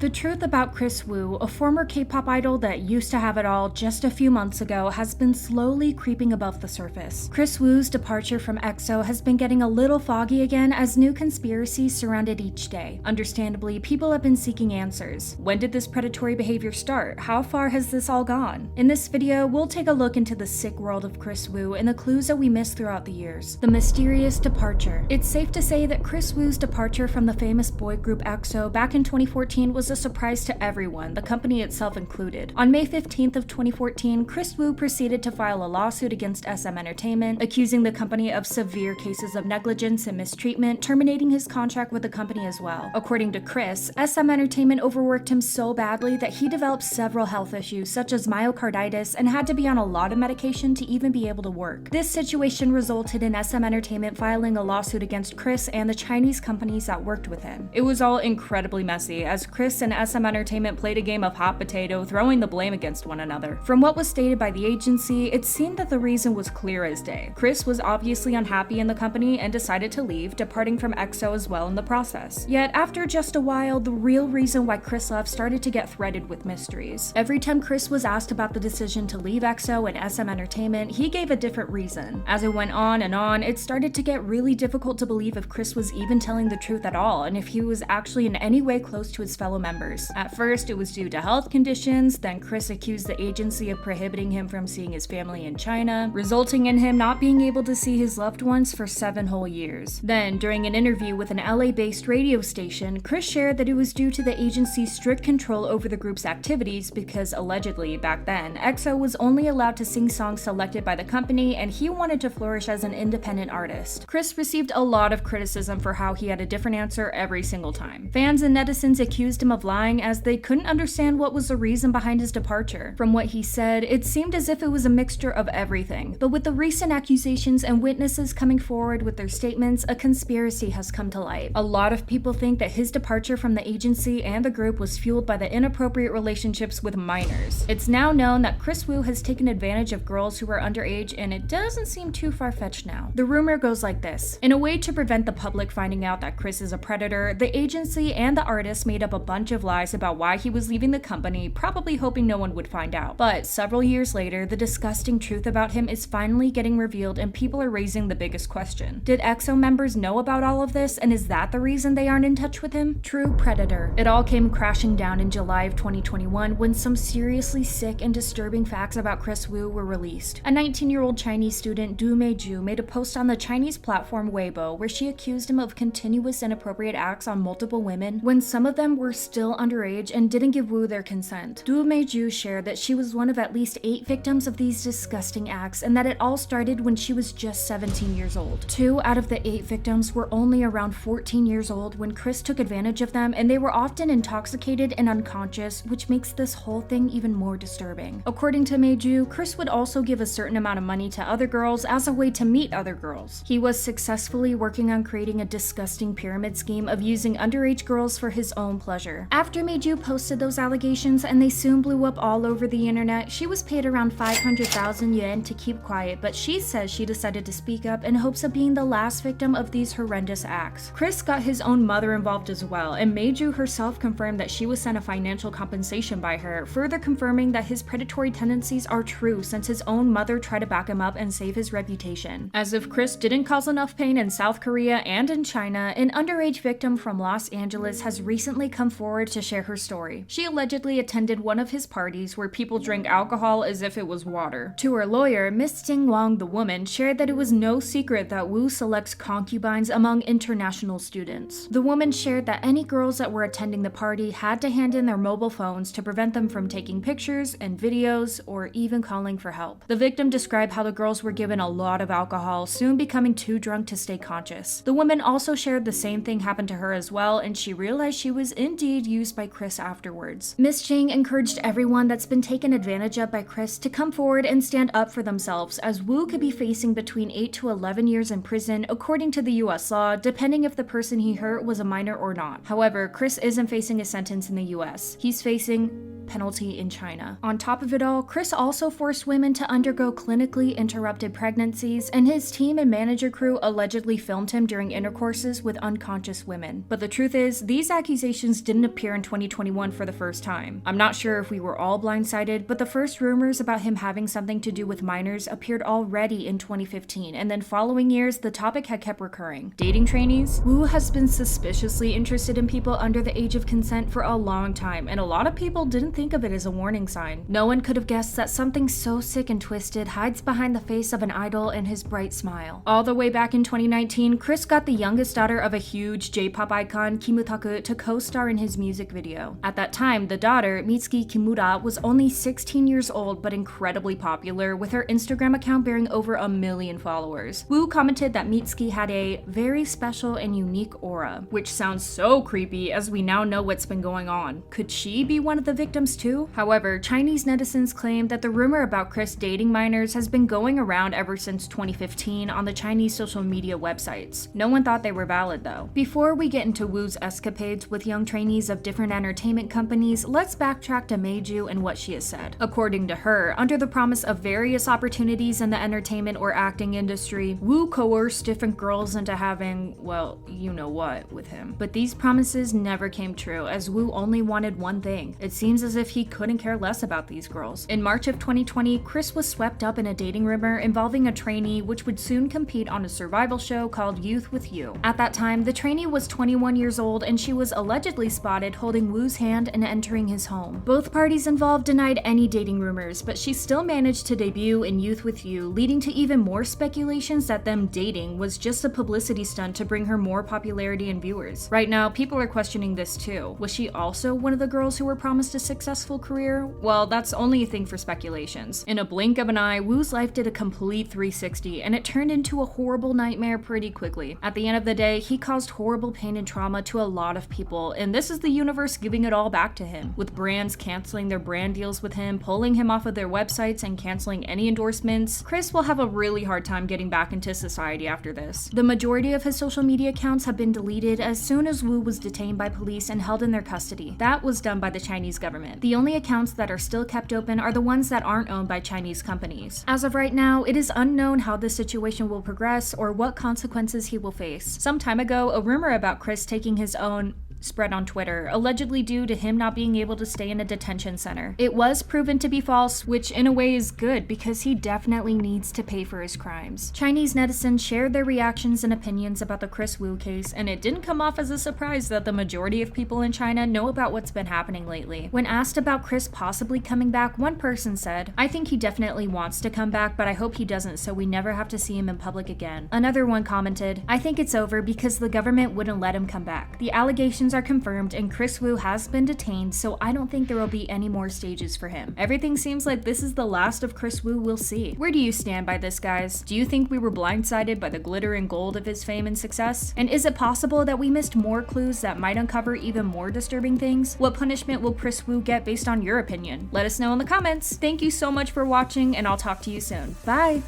The truth about Kris Wu, a former K-pop idol that used to have it all just a few months ago, has been slowly creeping above the surface. Kris Wu's departure from EXO has been getting a little foggy again as new conspiracies surround it each day. Understandably, people have been seeking answers. When did this predatory behavior start? How far has this all gone? In this video, we'll take a look into the sick world of Kris Wu and the clues that we missed throughout the years. The mysterious departure. It's safe to say that Kris Wu's departure from the famous boy group EXO back in 2014 was a surprise to everyone, the company itself included. On May 15th of 2014, Kris Wu proceeded to file a lawsuit against SM Entertainment, accusing the company of severe cases of negligence and mistreatment, terminating his contract with the company as well. According to Kris, SM Entertainment overworked him so badly that he developed several health issues such as myocarditis and had to be on a lot of medication to even be able to work. This situation resulted in SM Entertainment filing a lawsuit against Kris and the Chinese companies that worked with him. It was all incredibly messy, as Kris and SM Entertainment played a game of hot potato, throwing the blame against one another. From what was stated by the agency, it seemed that the reason was clear as day. Kris was obviously unhappy in the company and decided to leave, departing from EXO as well in the process. Yet, after just a while, the real reason why Kris left started to get threaded with mysteries. Every time Kris was asked about the decision to leave EXO and SM Entertainment, he gave a different reason. As it went on and on, it started to get really difficult to believe if Kris was even telling the truth at all, and if he was actually in any way close to his fellow members. At first, it was due to health conditions, then Kris accused the agency of prohibiting him from seeing his family in China, resulting in him not being able to see his loved ones for 7 whole years. Then, during an interview with an LA-based radio station, Kris shared that it was due to the agency's strict control over the group's activities because, allegedly, back then, EXO was only allowed to sing songs selected by the company and he wanted to flourish as an independent artist. Kris received a lot of criticism for how he had a different answer every single time. Fans and netizens accused him of lying as they couldn't understand what was the reason behind his departure. From what he said, it seemed as if it was a mixture of everything. But with the recent accusations and witnesses coming forward with their statements, a conspiracy has come to light. A lot of people think that his departure from the agency and the group was fueled by the inappropriate relationships with minors. It's now known that Kris Wu has taken advantage of girls who are underage, and it doesn't seem too far-fetched now. The rumor goes like this. In a way to prevent the public finding out that Kris is a predator, the agency and the artist made up a bunch of lies about why he was leaving the company, probably hoping no one would find out. But several years later, the disgusting truth about him is finally getting revealed and people are raising the biggest question. Did EXO members know about all of this, and is that the reason they aren't in touch with him? True predator. It all came crashing down in July of 2021 when some seriously sick and disturbing facts about Kris Wu were released. A 19-year-old Chinese student, Du Meiju, made a post on the Chinese platform Weibo where she accused him of continuous inappropriate acts on multiple women when some of them were still underage and didn't give Wu their consent. Du Meiju shared that she was one of at least 8 victims of these disgusting acts and that it all started when she was just 17 years old. 2 out of the 8 victims were only around 14 years old when Kris took advantage of them, and they were often intoxicated and unconscious, which makes this whole thing even more disturbing. According to Meiju, Kris would also give a certain amount of money to other girls as a way to meet other girls. He was successfully working on creating a disgusting pyramid scheme of using underage girls for his own pleasure. After Meiju posted those allegations and they soon blew up all over the internet, she was paid around 500,000 yuan to keep quiet, but she says she decided to speak up in hopes of being the last victim of these horrendous acts. Kris got his own mother involved as well, and Meiju herself confirmed that she was sent a financial compensation by her, further confirming that his predatory tendencies are true since his own mother tried to back him up and save his reputation. As if Kris didn't cause enough pain in South Korea and in China, an underage victim from Los Angeles has recently come forward to share her story. She allegedly attended one of his parties where people drank alcohol as if it was water. To her lawyer, Miss Ting Wang, the woman, shared that it was no secret that Wu selects concubines among international students. The woman shared that any girls that were attending the party had to hand in their mobile phones to prevent them from taking pictures and videos or even calling for help. The victim described how the girls were given a lot of alcohol, soon becoming too drunk to stay conscious. The woman also shared the same thing happened to her as well, and she realized she was indeed used by Kris afterwards. Miss Ching encouraged everyone that's been taken advantage of by Kris to come forward and stand up for themselves, as Wu could be facing between 8 to 11 years in prison according to the US law, depending if the person he hurt was a minor or not. However, Kris isn't facing a sentence in the US. He's facing penalty in China. On top of it all, Kris also forced women to undergo clinically interrupted pregnancies, and his team and manager crew allegedly filmed him during intercourses with unconscious women. But the truth is, these accusations didn't appear in 2021 for the first time. I'm not sure if we were all blindsided, but the first rumors about him having something to do with minors appeared already in 2015, and then following years, the topic had kept recurring. Dating trainees? Wu has been suspiciously interested in people under the age of consent for a long time, and a lot of people didn't think of it as a warning sign. No one could have guessed that something so sick and twisted hides behind the face of an idol and his bright smile. All the way back in 2019, Kris got the youngest daughter of a huge J-pop icon, Kimutaku, to co-star in his music video. At that time, the daughter, Mitsuki Kimura, was only 16 years old but incredibly popular, with her Instagram account bearing over 1 million followers. Wu commented that Mitsuki had a very special and unique aura, which sounds so creepy as we now know what's been going on. Could she be one of the victims too? However, Chinese netizens claim that the rumor about Kris dating minors has been going around ever since 2015 on the Chinese social media websites. No one thought they were valid though. Before we get into Wu's escapades with young trainees of different entertainment companies, let's backtrack to Meiju and what she has said. According to her, under the promise of various opportunities in the entertainment or acting industry, Wu coerced different girls into having, well, you know what, with him. But these promises never came true, as Wu only wanted one thing. It seems as if he couldn't care less about these girls. In March of 2020, Kris was swept up in a dating rumor involving a trainee which would soon compete on a survival show called Youth with You. At that time, the trainee was 21 years old and she was allegedly spotted holding Wu's hand and entering his home. Both parties involved denied any dating rumors, but she still managed to debut in Youth with You, leading to even more speculations that them dating was just a publicity stunt to bring her more popularity and viewers. Right now, people are questioning this too. Was she also one of the girls who were promised a successful career? Well, that's only a thing for speculations. In a blink of an eye, Wu's life did a complete 360, and it turned into a horrible nightmare pretty quickly. At the end of the day, he caused horrible pain and trauma to a lot of people, and this is the universe giving it all back to him, with brands canceling their brand deals with him, pulling him off of their websites, and canceling any endorsements. Kris will have a really hard time getting back into society after this. The majority of his social media accounts have been deleted as soon as Wu was detained by police and held in their custody. That was done by the Chinese government. The only accounts that are still kept open are the ones that aren't owned by Chinese companies. As of right now, it is unknown how this situation will progress or what consequences he will face. Some time ago, a rumor about Kris taking his own spread on Twitter, allegedly due to him not being able to stay in a detention center. It was proven to be false, which in a way is good because he definitely needs to pay for his crimes. Chinese netizens shared their reactions and opinions about the Kris Wu case, and it didn't come off as a surprise that the majority of people in China know about what's been happening lately. When asked about Kris possibly coming back, one person said, "I think he definitely wants to come back, but I hope he doesn't so we never have to see him in public again." Another one commented, "I think it's over because the government wouldn't let him come back. The allegations are confirmed and Kris Wu has been detained, so I don't think there will be any more stages for him." Everything seems like this is the last of Kris Wu we'll see. Where do you stand by this, guys? Do you think we were blindsided by the glitter and gold of his fame and success? And is it possible that we missed more clues that might uncover even more disturbing things? What punishment will Kris Wu get based on your opinion? Let us know in the comments. Thank you so much for watching, and I'll talk to you soon. Bye!